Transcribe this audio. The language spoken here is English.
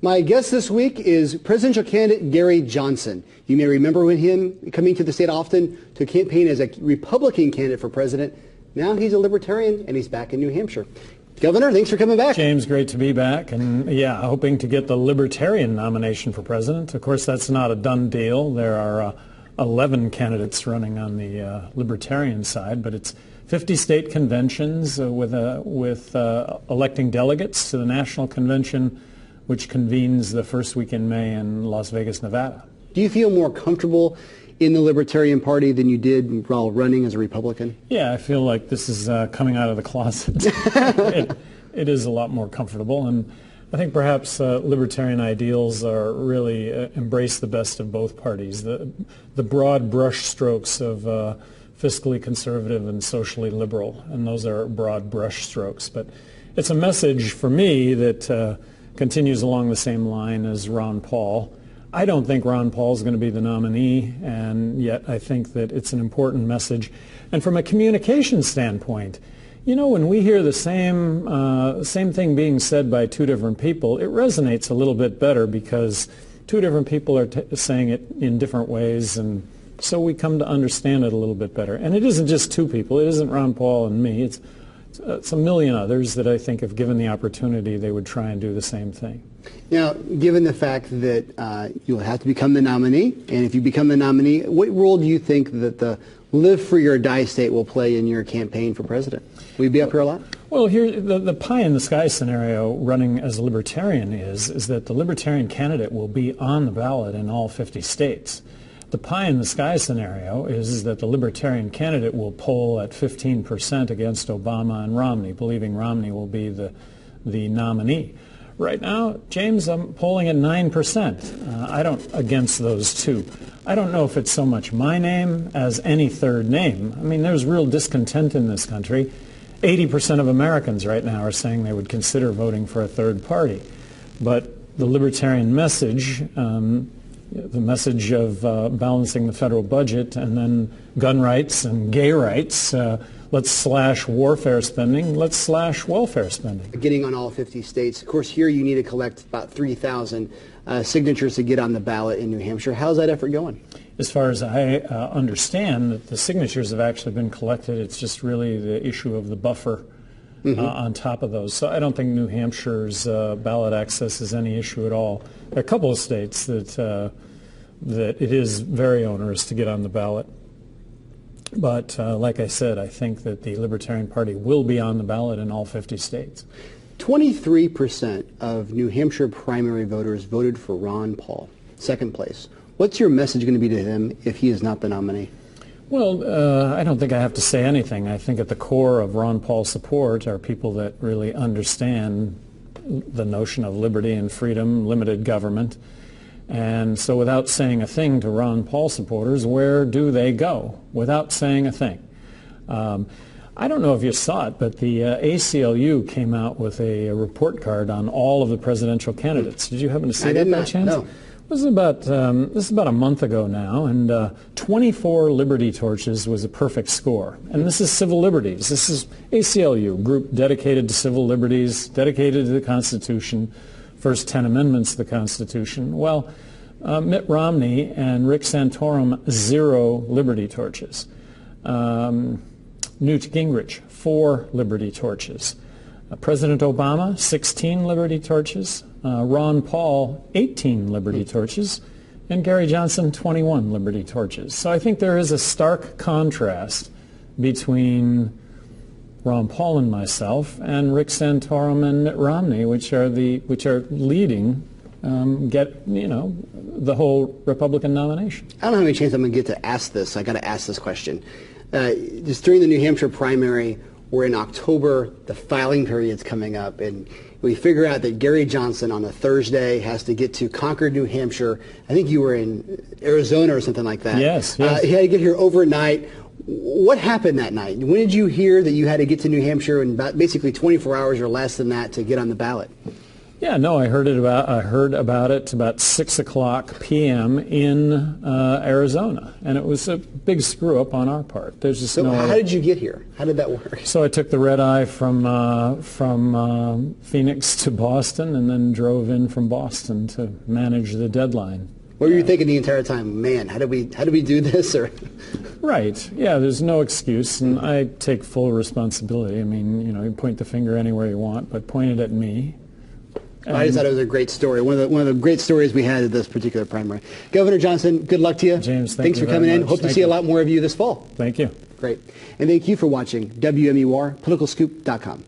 My guest this week is presidential candidate Gary Johnson. You may remember him coming to the state often to campaign as a Republican candidate for president. Now he's a Libertarian, and he's back in New Hampshire. Governor, thanks for coming back. James, great to be back. And yeah, hoping to get the Libertarian nomination for president. Of course, that's not a done deal. There are 11 candidates running on the Libertarian side, but it's 50 state conventions with electing delegates to the national convention, which convenes the first week in May in Las Vegas, Nevada. Do you feel more comfortable in the Libertarian Party than you did while running as a Republican? Yeah, I feel like this is coming out of the closet. It is a lot more comfortable, and I think perhaps Libertarian ideals are really embrace the best of both parties. The broad brush strokes of fiscally conservative and socially liberal, and those are broad brush strokes. But it's a message for me that continues along the same line as Ron Paul. I don't think Ron Paul is going to be the nominee, and yet I think that it's an important message. And from a communication standpoint, you know, when we hear the same thing being said by two different people, it resonates a little bit better because two different people are saying it in different ways, and so we come to understand it a little bit better. And it isn't just two people. It isn't Ron Paul and me. It's a million others that I think if given the opportunity, they would try and do the same thing. Now, given the fact that you'll have to become the nominee, and if you become the nominee, what role do you think that the live free or die state will play in your campaign for president? Will you be up here a lot? Well, here, the pie in the sky scenario running as a Libertarian is that the Libertarian candidate will be on the ballot in all 50 states. The pie in the sky scenario is that the Libertarian candidate will poll at 15% against Obama and Romney, believing Romney will be the nominee. Right now, James, I'm polling at 9%. I don't against those two. I don't know if it's so much my name as any third name. I mean, there's real discontent in this country. 80% of Americans right now are saying they would consider voting for a third party. But the Libertarian message, the message of balancing the federal budget and then gun rights and gay rights, let's slash warfare spending, let's slash welfare spending. Getting on all 50 states. Of course, here you need to collect about 3,000 signatures to get on the ballot in New Hampshire. How's that effort going? As far as I understand, that the signatures have actually been collected. It's just really the issue of the buffer on top of those. So I don't think New Hampshire's ballot access is any issue at all. There are a couple of states that it is very onerous to get on the ballot. But like I said, I think that the Libertarian Party will be on the ballot in all 50 states. 23% of New Hampshire primary voters voted for Ron Paul, second place. What's your message going to be to him if he is not the nominee? Well, I don't think I have to say anything. I think at the core of Ron Paul's support are people that really understand the notion of liberty and freedom, limited government. And so without saying a thing to Ron Paul supporters, where do they go? Without saying a thing. I don't know if you saw it, but the ACLU came out with a report card on all of the presidential candidates. Did you happen to see that by chance? No. This is about a month ago now, and 24 Liberty Torches was a perfect score. And this is civil liberties. This is ACLU, group dedicated to civil liberties, dedicated to the Constitution, first 10 amendments to the Constitution. Well, Mitt Romney and Rick Santorum, 0 Liberty Torches. Newt Gingrich, 4 Liberty Torches. President Obama, 16 Liberty Torches. Ron Paul, 18 Liberty Torches. And Gary Johnson, 21 Liberty Torches. So I think there is a stark contrast between Ron Paul and myself and Rick Santorum and Mitt Romney, which are leading the whole Republican nomination. I don't know how many chances I'm going to get to ask this. I got to ask this question. Just during the New Hampshire primary, we're in October, the filing period's coming up, and we figure out that Gary Johnson on a Thursday has to get to Concord, New Hampshire. I think you were in Arizona or something like that. Yes. He had to get here overnight. What happened that night? When did you hear that you had to get to New Hampshire in about basically 24 hours or less than that to get on the ballot? Yeah, no, I heard about it about 6:00 p.m. in Arizona, and it was a big screw up on our part. There's just So how did you get here? How did that work? So I took the red eye from Phoenix to Boston, and then drove in from Boston to manage the deadline. What were you thinking the entire time? Man, how do we do this? Or Right. Yeah. There's no excuse, and I take full responsibility. I mean, you point the finger anywhere you want, but point it at me. I just thought it was a great story. One of the great stories we had at this particular primary. Governor Johnson, good luck to you. James, thanks for coming in. Hope to see a lot more of you this fall. Thank you. Great. And thank you for watching WMUR, politicalscoop.com.